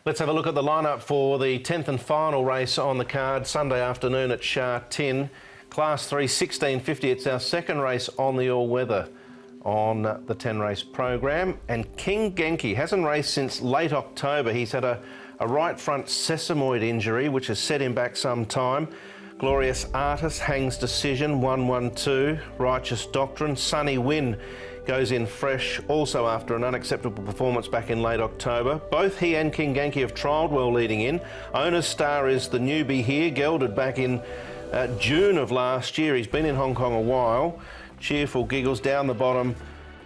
Let's have a look at the lineup for the 10th and final race on the card, Sunday afternoon at Sha Tin. Class 3, 1650. It's our second race on the all-weather on the 10-race program. And King Genki hasn't raced since late October. He's had a right front sesamoid injury, which has set him back some time. Glorious Artist hangs decision, 1-1-2. Righteous Doctrine, Sunny Win goes in fresh, also after an unacceptable performance back in late October. Both he and King Genki have trialled well leading in. Owner's Star is the newbie here, gelded back in June of last year. He's been in Hong Kong a while. Cheerful Giggles down the bottom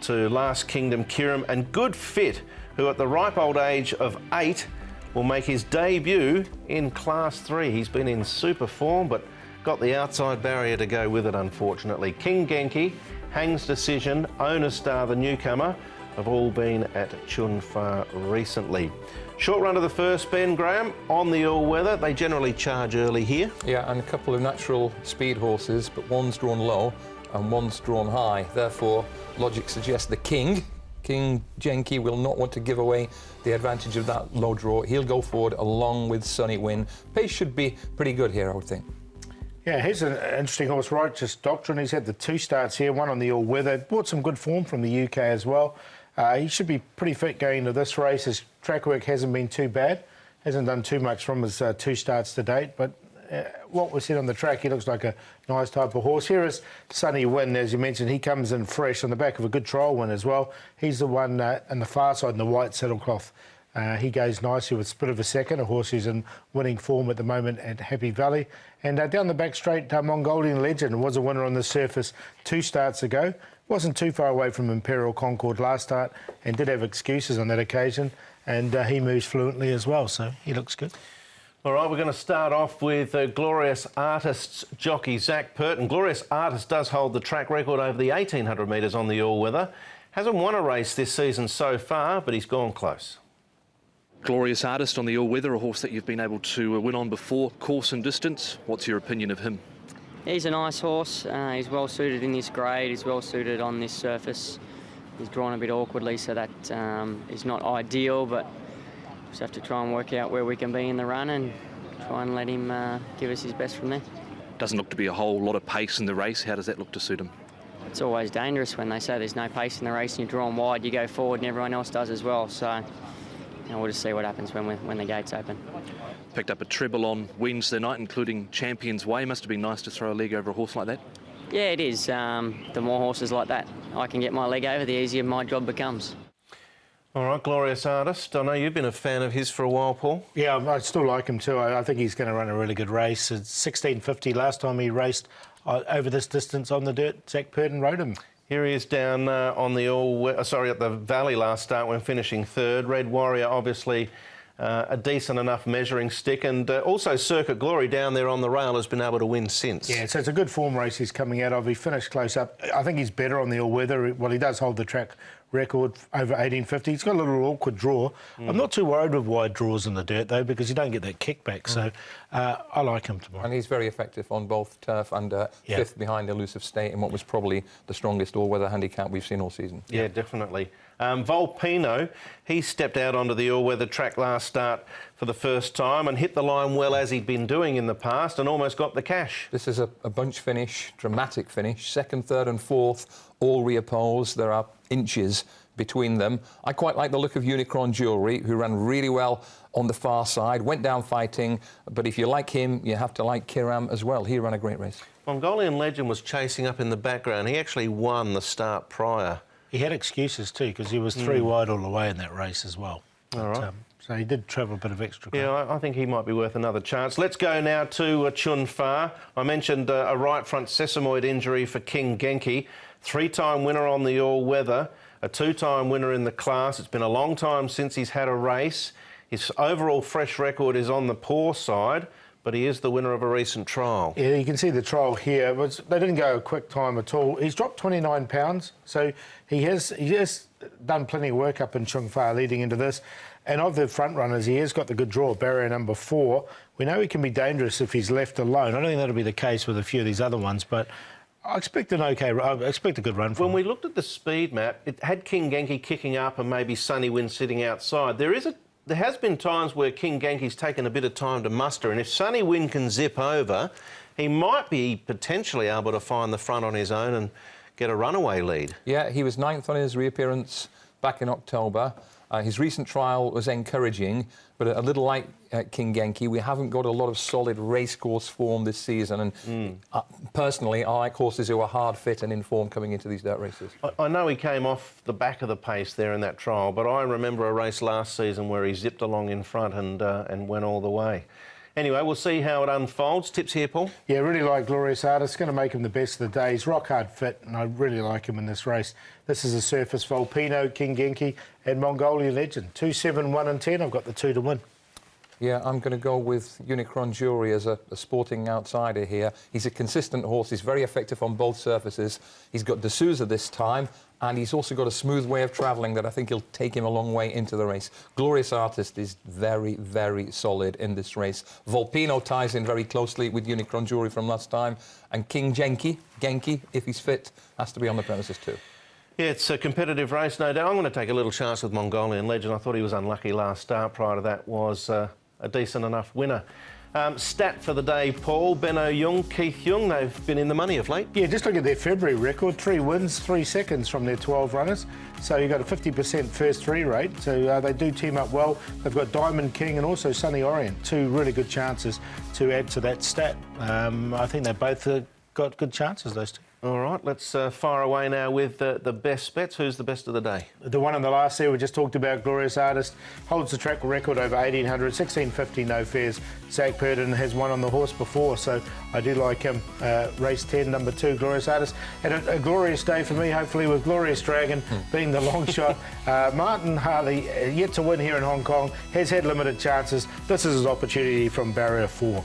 to Last Kingdom Kiram, and Good Fit, who at the ripe old age of 8 will make his debut in Class 3. He's been in super form, but got the outside barrier to go with it, unfortunately. King Genki, Hangs Decision, Owner's Star, the newcomer, have all been at Chun Fa recently. Short run to the first, Ben Graham, on the all-weather. They generally charge early here. Yeah, and a couple of natural speed horses, but one's drawn low and one's drawn high. Therefore, logic suggests the King Genki, will not want to give away the advantage of that low draw. He'll go forward along with Sunny Win. Pace should be pretty good here, I would think. Yeah, he's an interesting horse, Righteous Doctrine. He's had the 2 starts here, one on the all-weather. Brought some good form from the UK as well. He should be pretty fit going into this race. His track work hasn't been too bad. Hasn't done too much from his 2 starts to date, but what was said on the track, he looks like a nice type of horse. Here is Sunny Win, as you mentioned. He comes in fresh on the back of a good trial win as well. He's the one on the far side in the white saddlecloth. He goes nicely with Split of a Second, a horse who's in winning form at the moment at Happy Valley. And down the back straight, Mongolian Legend was a winner on the surface 2 starts ago. Wasn't too far away from Imperial Concord last start and did have excuses on that occasion. And he moves fluently as well, so he looks good. All right, we're going to start off with Glorious Artist's jockey, Zach Purton. Glorious Artist does hold the track record over the 1,800 metres on the all-weather. Hasn't won a race this season so far, but he's gone close. Glorious Artist on the all-weather, a horse that you've been able to win on before, course and distance. What's your opinion of him? He's a nice horse. He's well suited in this grade. He's well suited on this surface. He's drawn a bit awkwardly, so that is not ideal, but just have to try and work out where we can be in the run and try and let him give us his best from there. Doesn't look to be a whole lot of pace in the race. How does that look to suit him? It's always dangerous when they say there's no pace in the race and you're drawn wide, you go forward and everyone else does as well. So we'll just see what happens when the gates open. Picked up a treble on Wednesday night, including Champions Way. Must have been nice to throw a leg over a horse like that. Yeah, it is. The more horses like that I can get my leg over, the easier my job becomes. All right, Glorious Artist. I know you've been a fan of his for a while, Paul. Yeah, I still like him too. I think he's going to run a really good race. It's 1650 last time he raced over this distance on the dirt. Zach Purton rode him. Here he is down on the at the Valley last start when finishing 3rd. Red Warrior, obviously a decent enough measuring stick, and also Circuit Glory down there on the rail has been able to win since. Yeah, so it's a good form race he's coming out of. He finished close up. I think he's better on the all-weather. Well, he does hold the track record over 1850. He's got a little awkward draw. I'm not too worried with wide draws in the dirt, though, because you don't get that kickback. So I like him tomorrow. And he's very effective on both turf and 5th behind Elusive State in what was probably the strongest all-weather handicap we've seen all season. Yeah, definitely. Volpino, he stepped out onto the all-weather track last start for the first time and hit the line well as he'd been doing in the past and almost got the cash. This is a bunch finish, dramatic finish. 2nd, 3rd and 4th, all reopposed. There are inches between them. I quite like the look of Unicron Jewellery, who ran really well on the far side, went down fighting, but if you like him, you have to like Kiram as well. He ran a great race. Mongolian Legend was chasing up in the background. He actually won the start prior. He had excuses too, because he was 3 wide all the way in that race as well. All right. So he did travel a bit of extra ground. Yeah, I think he might be worth another chance. Let's go now to Chun Fa. I mentioned a right front sesamoid injury for King Genki. 3-time winner on the all-weather, a 2-time winner in the class. It's been a long time since he's had a race. His overall fresh record is on the poor side, but he is the winner of a recent trial. Yeah, you can see the trial here. They didn't go a quick time at all. He's dropped 29 pounds, so he has done plenty of work up in Chung Fa leading into this. And of the front runners, he has got the good draw, barrier number 4. We know he can be dangerous if he's left alone. I don't think that'll be the case with a few of these other ones, but I expect I expect a good run from him. When we looked at the speed map, it had King Genki kicking up and maybe Sunny Win sitting outside. There there has been times where King Genki's taken a bit of time to muster, and if Sunny Win can zip over, he might be potentially able to find the front on his own and get a runaway lead. Yeah, he was 9th on his reappearance back in October. His recent trial was encouraging, but a little like King Genki, we haven't got a lot of solid racecourse form this season. And personally, I like horses who are hard fit and in form coming into these dirt races. I know he came off the back of the pace there in that trial, but I remember a race last season where he zipped along in front and went all the way. Anyway, we'll see how it unfolds. Tips here, Paul? Yeah, really like Glorious Artist. Going to make him the best of the day. He's rock hard fit, and I really like him in this race. This is a surface Volpino, King Genki, and Mongolian Legend. 2, 7, 1 and 10. I've got the 2 to win. Yeah, I'm going to go with Unicron Jury as a sporting outsider here. He's a consistent horse. He's very effective on both surfaces. He's got D'Souza this time, and he's also got a smooth way of travelling that I think will take him a long way into the race. Glorious Artist is very, very solid in this race. Volpino ties in very closely with Unicron Jury from last time, and King Genki, if he's fit, has to be on the premises too. Yeah, it's a competitive race, no doubt. I'm going to take a little chance with Mongolian Legend. I thought he was unlucky last start. Prior to that was a decent enough winner. Stat for the day, Paul. Benno Jung, Keith Jung, they've been in the money of late. Yeah, just look at their February record. 3 wins, 3 seconds from their 12 runners. So you've got a 50% first 3 rate. So they do team up well. They've got Diamond King and also Sunny Orient. 2 really good chances to add to that stat. I think they both got good chances, those 2. All right, let's fire away now with the best bets. Who's the best of the day? The one on the last there we just talked about, Glorious Artist, holds the track record over 1800, 1650 no fares. Zach Purden has won on the horse before, so I do like him. Race 10, number 2, Glorious Artist. And a glorious day for me, hopefully, with Glorious Dragon being the long shot. Martin Harley, yet to win here in Hong Kong, has had limited chances. This is his opportunity from barrier 4.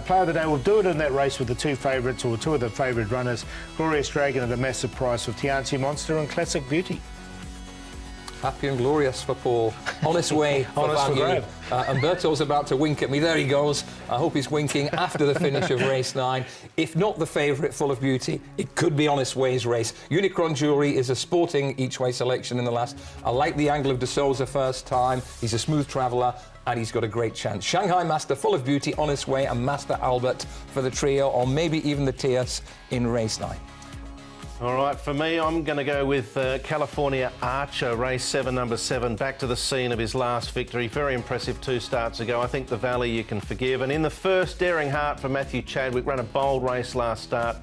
Player of the day, we'll do it in that race with the 2 favourites, or 2 of the favourite runners. Glorious Dragon at a massive price with Tianchi Monster and Classic Beauty. Happy and glorious for Paul. Honest way for value. Umberto's about to wink at me. There he goes. I hope he's winking after the finish of race 9. If not the favourite, Full of Beauty, it could be Honest Way's race. Unicron Jury is a sporting each-way selection in the last. I like the angle of D'Souza first time. He's a smooth traveller, and he's got a great chance. Shanghai Master, Full of Beauty, Honest Way, and Master Albert for the trio, or maybe even the Tierce in race 9. All right, for me, I'm going to go with California Archer, race 7, number 7, back to the scene of his last victory. Very impressive 2 starts ago. I think the Valley you can forgive. And in the first, Daring Heart for Matthew Chadwick, ran a bold race last start,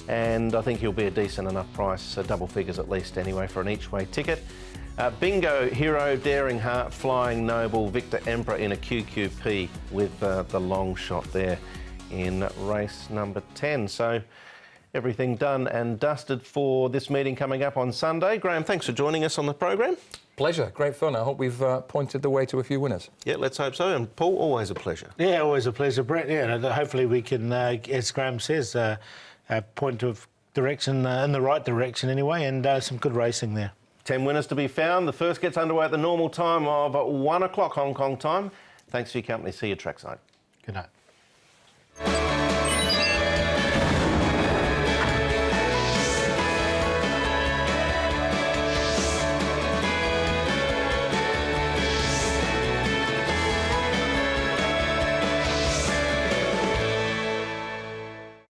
and I think he'll be a decent enough price, double figures at least anyway, for an each-way ticket. Bingo, Hero, Daring Heart, Flying Noble, Victor Emperor in a QQP with the long shot there in race number 10. So everything done and dusted for this meeting coming up on Sunday. Graham, thanks for joining us on the program. Pleasure, great fun. I hope we've pointed the way to a few winners. Yeah, let's hope so. And Paul, always a pleasure. Yeah, always a pleasure, Brett. Yeah, and hopefully we can, as Graham says, point of direction in the right direction anyway, and some good racing there. 10 winners to be found. The first gets underway at the normal time of 1 o'clock Hong Kong time. Thanks for your company. See you trackside. Good night.